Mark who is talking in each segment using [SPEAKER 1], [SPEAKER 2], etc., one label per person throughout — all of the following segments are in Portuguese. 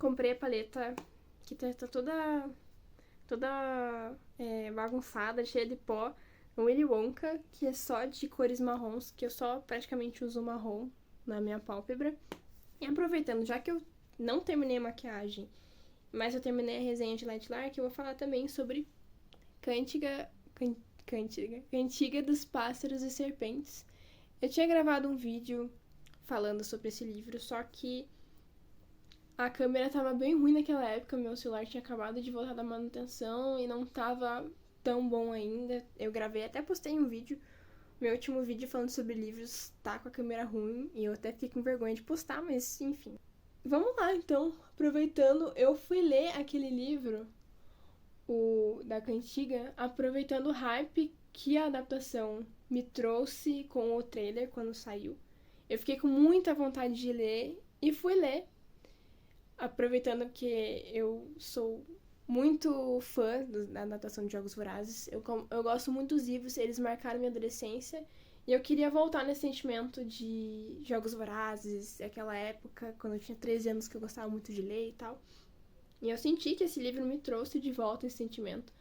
[SPEAKER 1] comprei a paleta que tá toda bagunçada, cheia de pó. Um Willy Wonka, que é só de cores marrons, que eu só praticamente uso marrom na minha pálpebra. E aproveitando, já que eu não terminei a maquiagem, mas eu terminei a resenha de Light Lark, eu vou falar também sobre Cantiga dos Pássaros e Serpentes. Eu tinha gravado um vídeo falando sobre esse livro, só que a câmera tava bem ruim naquela época, meu celular tinha acabado de voltar da manutenção e não tava tão bom ainda. Eu gravei, até postei um vídeo, meu último vídeo falando sobre livros tá com a câmera ruim e eu até fiquei com vergonha de postar, mas enfim. Vamos lá então, aproveitando, eu fui ler aquele livro, o da Cantiga, aproveitando o hype que a adaptação me trouxe com o trailer quando saiu. Eu fiquei com muita vontade de ler e fui ler, aproveitando que eu sou muito fã da adaptação de Jogos Vorazes. Eu gosto muito dos livros, eles marcaram minha adolescência. E eu queria voltar nesse sentimento de Jogos Vorazes, aquela época, quando eu tinha 13 anos, que eu gostava muito de ler e tal. E eu senti que esse livro me trouxe de volta esse sentimento.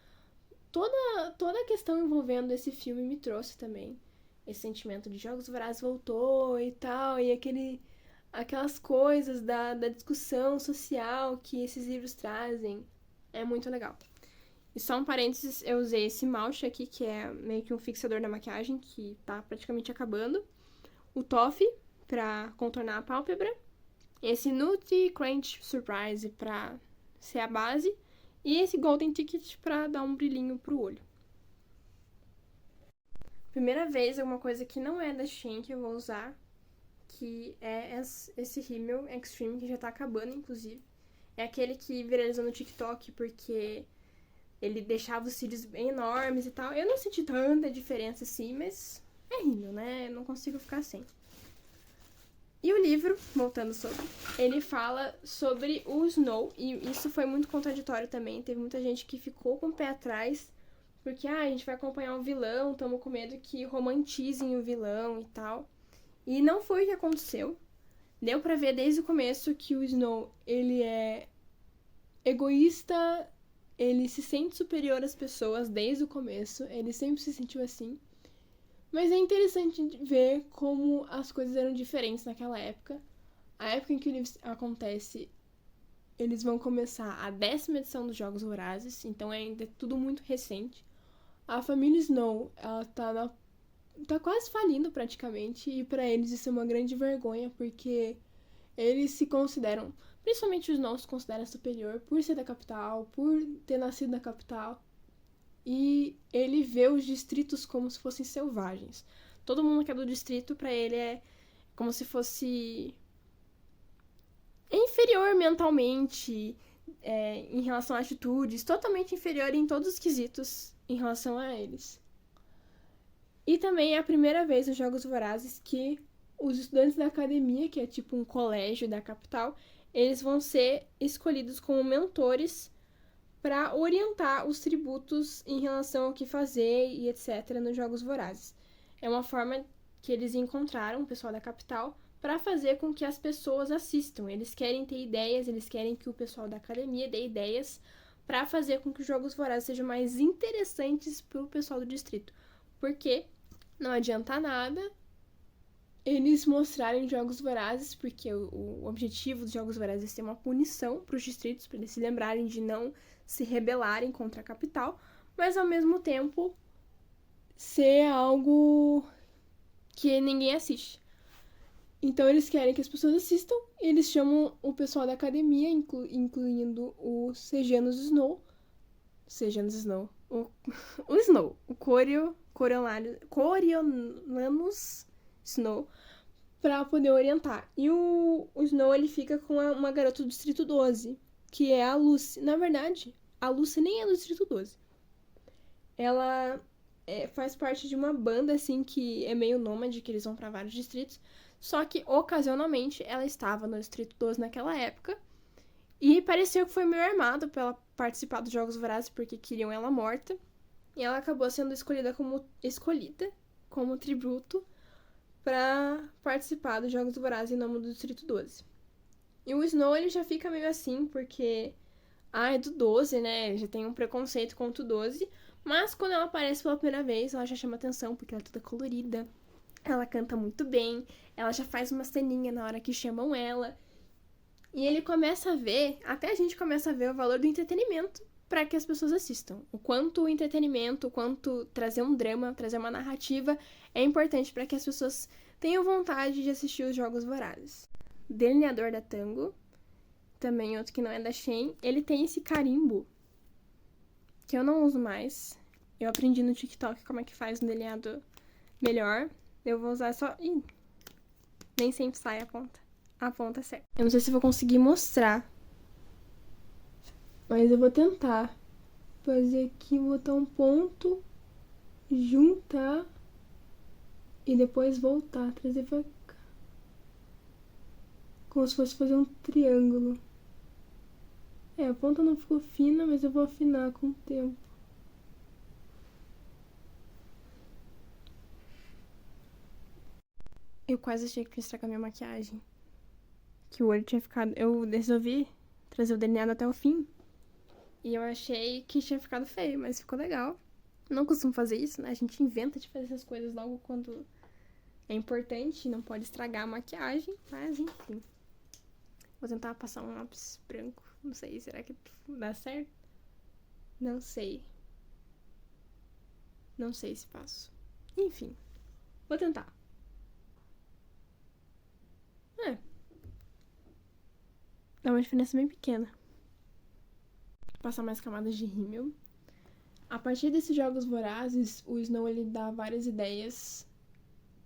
[SPEAKER 1] Toda a questão envolvendo esse filme me trouxe também. Esse sentimento de Jogos Vorazes voltou e tal, e aquelas coisas da discussão social que esses livros trazem. É muito legal. E só um parênteses, eu usei esse mouse aqui, que é meio que um fixador da maquiagem, que tá praticamente acabando. O Toffee, pra contornar a pálpebra. Esse Nude Crunch Surprise, pra ser a base. E esse Golden Ticket pra dar um brilhinho pro olho. Primeira vez, é uma coisa que não é da Shein que eu vou usar, que é esse rímel Extreme, que já tá acabando, inclusive. É aquele que viralizou no TikTok, porque ele deixava os cílios bem enormes e tal. Eu não senti tanta diferença assim, mas é rímel, né? Eu não consigo ficar sem. E o livro, voltando sobre, ele fala sobre o Snow, e isso foi muito contraditório também. Teve muita gente que ficou com o pé atrás, porque a gente vai acompanhar um vilão, estamos com medo que romantizem o vilão e tal. E não foi o que aconteceu. Deu pra ver desde o começo que o Snow, ele é egoísta, ele se sente superior às pessoas desde o começo, ele sempre se sentiu assim. Mas é interessante ver como as coisas eram diferentes naquela época. A época em que o livro acontece, eles vão começar a 10ª edição dos Jogos Vorazes, então ainda é tudo muito recente. A família Snow, ela tá quase falindo praticamente, e pra eles isso é uma grande vergonha, porque eles se consideram, principalmente os Snow se consideram superior por ser da capital, por ter nascido na capital. E ele vê os distritos como se fossem selvagens. Todo mundo que é do distrito, pra ele, é como se fosse inferior mentalmente, em relação a atitudes, totalmente inferior em todos os quesitos em relação a eles. E também é a primeira vez nos Jogos Vorazes que os estudantes da academia, que é tipo um colégio da capital, eles vão ser escolhidos como mentores para orientar os tributos em relação ao que fazer e etc. nos Jogos Vorazes. É uma forma que eles encontraram, o pessoal da capital, para fazer com que as pessoas assistam. Eles querem ter ideias, eles querem que o pessoal da academia dê ideias para fazer com que os Jogos Vorazes sejam mais interessantes para o pessoal do distrito. Porque não adianta nada eles mostrarem Jogos Vorazes, porque o objetivo dos Jogos Vorazes é ser uma punição para os distritos, para eles se lembrarem de não se rebelarem contra a capital, mas ao mesmo tempo ser algo que ninguém assiste. Então eles querem que as pessoas assistam, e eles chamam o pessoal da academia, incluindo o Sejanus Snow. Sejanus Snow. O Snow. O Coriolanus Snow, pra poder orientar. E o Snow, ele fica com uma garota do Distrito 12, que é a Lucy. Na verdade, a Lucy nem é do Distrito 12. Ela faz parte de uma banda, assim, que é meio nômade, que eles vão pra vários distritos. Só que, ocasionalmente, ela estava no Distrito 12 naquela época. E pareceu que foi meio armado pra ela participar dos Jogos Vorazes, porque queriam ela morta. E ela acabou sendo escolhida como tributo para participar dos Jogos Vorazes em nome do Distrito 12. E o Snow, ele já fica meio assim, porque... é do 12, né? Ele já tem um preconceito contra o 12. Mas quando ela aparece pela primeira vez, ela já chama atenção, porque ela é toda colorida. Ela canta muito bem. Ela já faz uma ceninha na hora que chamam ela. E ele começa a ver, até a gente começa a ver o valor do entretenimento para que as pessoas assistam. O quanto o entretenimento, o quanto trazer um drama, trazer uma narrativa é importante para que as pessoas tenham vontade de assistir os Jogos Vorazes. Delineador da Tango, também outro que não é da Shein, ele tem esse carimbo, que eu não uso mais. Eu aprendi no TikTok como é que faz um delineador melhor. Eu vou usar só... Ih, nem sempre sai a ponta certa. Eu não sei se vou conseguir mostrar, mas eu vou tentar fazer aqui, botar um ponto, juntar e depois voltar, trazer pra cá. Como se fosse fazer um triângulo. A ponta não ficou fina, mas eu vou afinar com o tempo. Eu quase achei que ia estragar minha maquiagem. Que o olho tinha ficado... Eu resolvi trazer o delineado até o fim. E eu achei que tinha ficado feio, mas ficou legal. Não costumo fazer isso, né? A gente inventa de fazer essas coisas logo quando é importante, não pode estragar a maquiagem, mas enfim. Vou tentar passar um lápis branco. Não sei, será que dá certo? Não sei. Não sei se passo. Enfim, vou tentar. Dá uma diferença bem pequena. Vou passar mais camadas de rímel. A partir desses Jogos Vorazes, o Snow ele dá várias ideias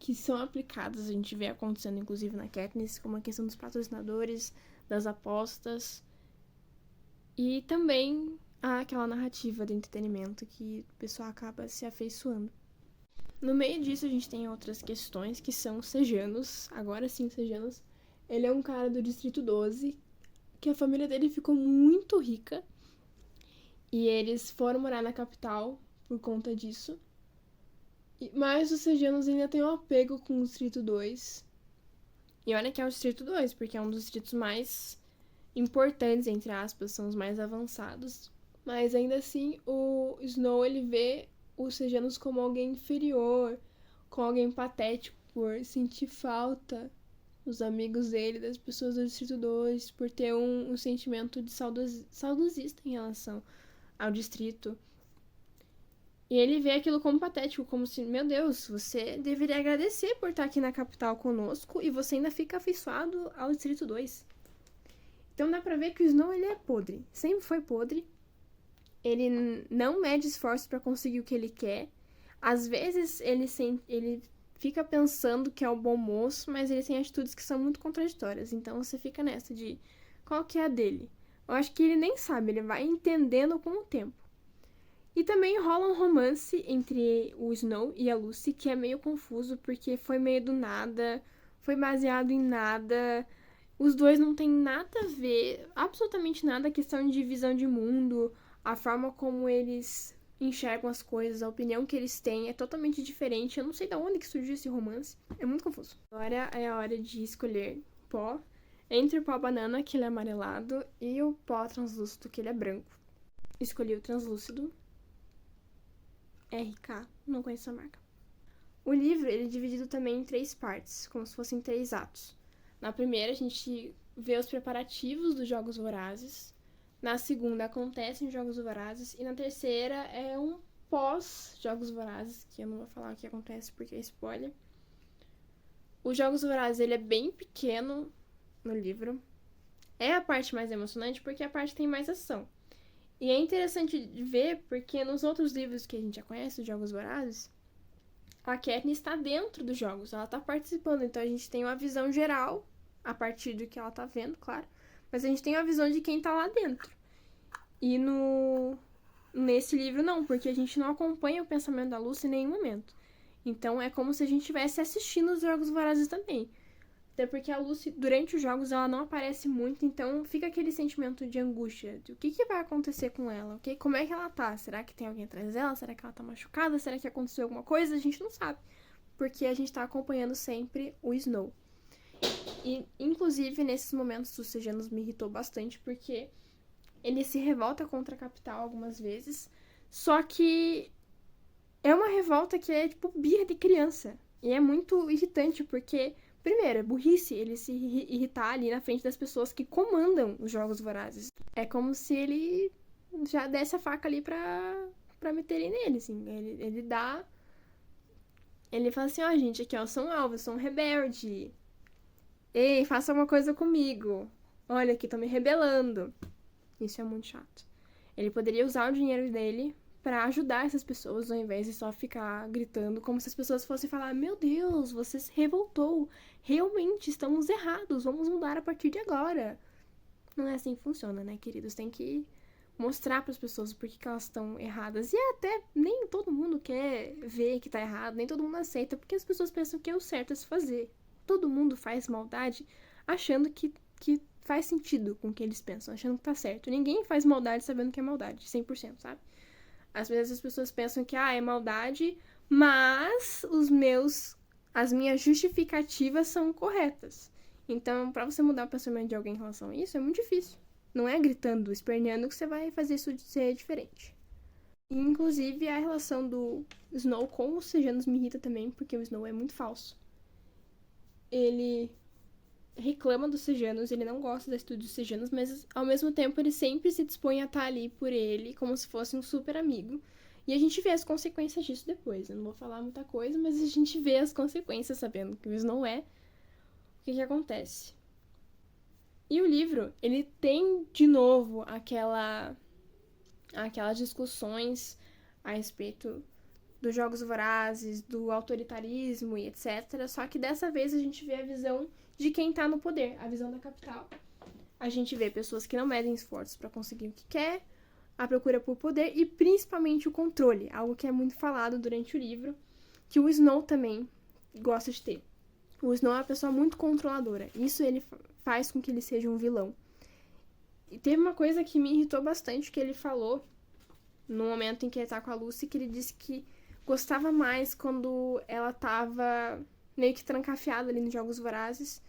[SPEAKER 1] que são aplicadas, a gente vê acontecendo inclusive na Katniss, como a questão dos patrocinadores, das apostas, e também há aquela narrativa de entretenimento que o pessoal acaba se afeiçoando. No meio disso a gente tem outras questões que são Sejanos, agora sim Sejanos. Ele é um cara do Distrito 12, que a família dele ficou muito rica, e eles foram morar na capital por conta disso. Mas os Sejanos ainda têm um apego com o Distrito 2. E olha que é o Distrito 2, porque é um dos distritos mais importantes, entre aspas, são os mais avançados. Mas ainda assim, o Snow ele vê os Sejanos como alguém inferior, como alguém patético por sentir falta dos amigos dele, das pessoas do Distrito 2, por ter um sentimento de saudosista em relação ao distrito. E ele vê aquilo como patético, como se, meu Deus, você deveria agradecer por estar aqui na capital conosco e você ainda fica afeiçoado ao Distrito 2. Então dá pra ver que o Snow, ele é podre. Sempre foi podre. Ele não mede esforço pra conseguir o que ele quer. Às vezes ele fica pensando que é o bom moço, mas ele tem atitudes que são muito contraditórias. Então você fica nessa de qual que é a dele. Eu acho que ele nem sabe, ele vai entendendo com o tempo. E também rola um romance entre o Snow e a Lucy, que é meio confuso, porque foi meio do nada, foi baseado em nada. Os dois não têm nada a ver, absolutamente nada, a questão de visão de mundo, a forma como eles enxergam as coisas, a opinião que eles têm é totalmente diferente. Eu não sei de onde que surgiu esse romance, é muito confuso. Agora é a hora de escolher pó, entre o pó banana, que ele é amarelado, e o pó translúcido, que ele é branco. Escolhi o translúcido. RK, não conheço a marca. O livro ele é dividido também em 3 partes, como se fossem 3 atos. Na primeira, a gente vê os preparativos dos Jogos Vorazes. Na segunda, acontecem os Jogos Vorazes. E na terceira, é um pós-Jogos Vorazes, que eu não vou falar o que acontece porque é spoiler. Os Jogos Vorazes ele é bem pequeno no livro. É a parte mais emocionante porque é a parte que tem mais ação. E é interessante de ver porque nos outros livros que a gente já conhece, os Jogos Vorazes, a Katniss está dentro dos jogos, ela está participando, então a gente tem uma visão geral, a partir do que ela está vendo, claro, mas a gente tem uma visão de quem está lá dentro. E nesse livro não, porque a gente não acompanha o pensamento da Lucy em nenhum momento. Então é como se a gente estivesse assistindo os Jogos Vorazes também. Até porque a Lucy, durante os jogos, ela não aparece muito, então fica aquele sentimento de angústia. De o que vai acontecer com ela? Como é que ela tá? Será que tem alguém atrás dela? Será que ela tá machucada? Será que aconteceu alguma coisa? A gente não sabe. Porque a gente tá acompanhando sempre o Snow. E, inclusive, nesses momentos dos Sejanos me irritou bastante, porque ele se revolta contra a capital algumas vezes, só que é uma revolta que é, tipo, birra de criança. E é muito irritante, porque, primeiro, é burrice ele se irritar ali na frente das pessoas que comandam os Jogos Vorazes. É como se ele já desse a faca ali pra meterem nele, assim. Ele dá... Ele fala assim, ó, gente, aqui, ó, eu sou um alvo, eu sou um rebelde. Ei, faça alguma coisa comigo. Olha aqui, tô me rebelando. Isso é muito chato. Ele poderia usar o dinheiro dele pra ajudar essas pessoas, ao invés de só ficar gritando, como se as pessoas fossem falar: meu Deus, você se revoltou. Realmente, estamos errados. Vamos mudar a partir de agora. Não é assim que funciona, né, queridos? Tem que mostrar pras pessoas por que elas estão erradas. E até nem todo mundo quer ver que tá errado, nem todo mundo aceita, porque as pessoas pensam que é o certo a se fazer. Todo mundo faz maldade achando que faz sentido com o que eles pensam, achando que tá certo. Ninguém faz maldade sabendo que é maldade, 100%, sabe? Às vezes as pessoas pensam que, é maldade, mas as minhas justificativas são corretas. Então, pra você mudar o pensamento de alguém em relação a isso, é muito difícil. Não é gritando, esperneando que você vai fazer isso ser diferente. E, inclusive, a relação do Snow com os Sejanos me irrita também, porque o Snow é muito falso. Ele reclama dos Sejanos, ele não gosta da atitude dos Sejanos, mas ao mesmo tempo ele sempre se dispõe a estar ali por ele, como se fosse um super amigo. E a gente vê as consequências disso depois. Eu não vou falar muita coisa, mas a gente vê as consequências sabendo que isso não é. O que acontece? E o livro, ele tem de novo aquelas discussões a respeito dos Jogos Vorazes, do autoritarismo e etc. Só que dessa vez a gente vê a visão de quem tá no poder, a visão da capital. A gente vê pessoas que não medem esforços para conseguir o que quer, a procura por poder e principalmente o controle, algo que é muito falado durante o livro, que o Snow também gosta de ter. O Snow é uma pessoa muito controladora. Isso ele faz com que ele seja um vilão. E teve uma coisa que me irritou bastante, que ele falou no momento em que ele tá com a Lucy, que ele disse que gostava mais quando ela tava meio que trancafiada ali nos Jogos Vorazes,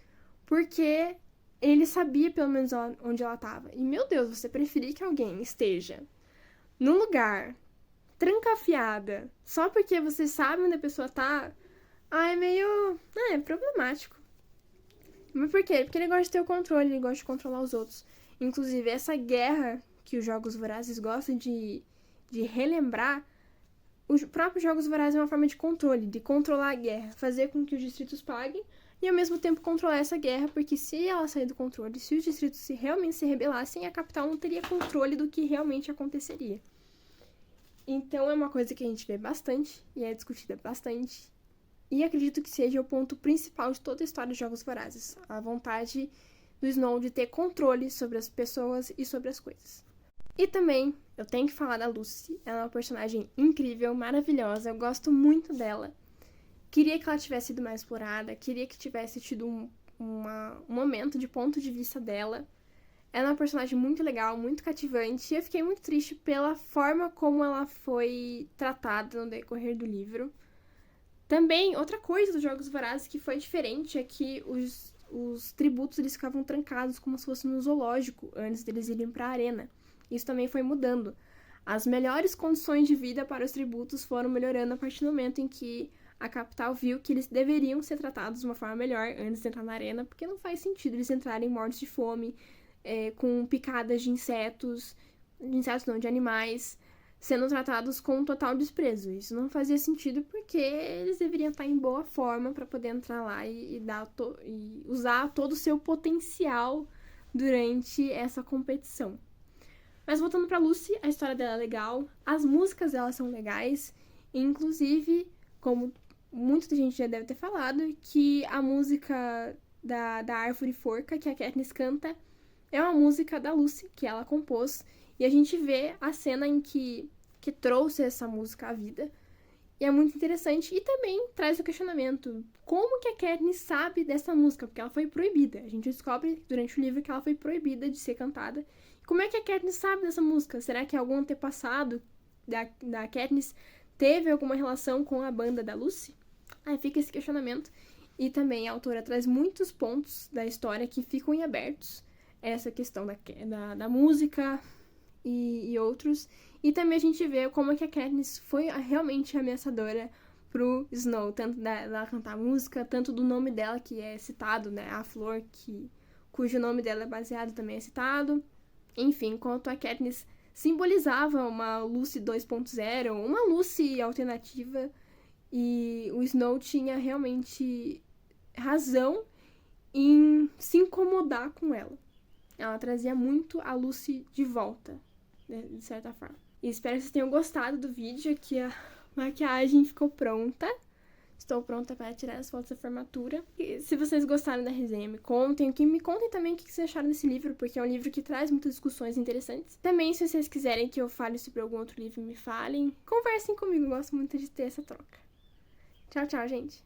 [SPEAKER 1] porque ele sabia pelo menos onde ela tava. E, meu Deus, você preferir que alguém esteja num lugar trancafiada só porque você sabe onde a pessoa tá, é meio... é problemático. Mas por quê? Porque ele gosta de ter o controle, ele gosta de controlar os outros. Inclusive, essa guerra que os Jogos Vorazes gostam de relembrar, os próprios Jogos Vorazes é uma forma de controle, de controlar a guerra, fazer com que os distritos paguem e ao mesmo tempo controlar essa guerra, porque se ela sair do controle, se os distritos realmente se rebelassem, a capital não teria controle do que realmente aconteceria. Então é uma coisa que a gente vê bastante e é discutida bastante. E acredito que seja o ponto principal de toda a história dos Jogos Vorazes, a vontade do Snow de ter controle sobre as pessoas e sobre as coisas. E também, eu tenho que falar da Lucy. Ela é uma personagem incrível, maravilhosa. Eu gosto muito dela. Queria que ela tivesse sido mais explorada. Queria que tivesse tido um momento de ponto de vista dela. Ela é uma personagem muito legal, muito cativante. E eu fiquei muito triste pela forma como ela foi tratada no decorrer do livro. Também, outra coisa dos Jogos Vorazes que foi diferente é que os tributos eles ficavam trancados como se fosse no zoológico antes deles irem pra arena. Isso também foi mudando. As melhores condições de vida para os tributos foram melhorando a partir do momento em que a capital viu que eles deveriam ser tratados de uma forma melhor antes de entrar na arena, porque não faz sentido eles entrarem mortos de fome, com picadas de de animais, sendo tratados com total desprezo. Isso não fazia sentido porque eles deveriam estar em boa forma para poder entrar lá e usar todo o seu potencial durante essa competição. Mas voltando pra Lucy, a história dela é legal, as músicas dela são legais, e inclusive, como muita gente já deve ter falado, que a música da Árvore Forca, que a Katniss canta, é uma música da Lucy, que ela compôs, e a gente vê a cena em que trouxe essa música à vida, e é muito interessante, e também traz o questionamento, como que a Katniss sabe dessa música? Porque ela foi proibida, a gente descobre durante o livro que ela foi proibida de ser cantada. Como é que a Katniss sabe dessa música? Será que algum antepassado da Katniss teve alguma relação com a banda da Lucy? Aí fica esse questionamento. E também a autora traz muitos pontos da história que ficam em abertos. Essa questão da música e outros. E também a gente vê como é que a Katniss foi realmente ameaçadora pro Snow. Tanto dela cantar música, tanto do nome dela, que é citado, né? A flor, cujo nome dela é baseado, também é citado. Enfim, enquanto a Katniss simbolizava uma Lucy 2.0, uma Lucy alternativa, e o Snow tinha realmente razão em se incomodar com ela. Ela trazia muito a Lucy de volta, de certa forma. E espero que vocês tenham gostado do vídeo. Aqui a maquiagem ficou pronta. Estou pronta para tirar as fotos da formatura. E se vocês gostaram da resenha, me contem também o que vocês acharam desse livro, porque é um livro que traz muitas discussões interessantes. Também, se vocês quiserem que eu fale sobre algum outro livro, me falem. Conversem comigo, eu gosto muito de ter essa troca. Tchau, tchau, gente!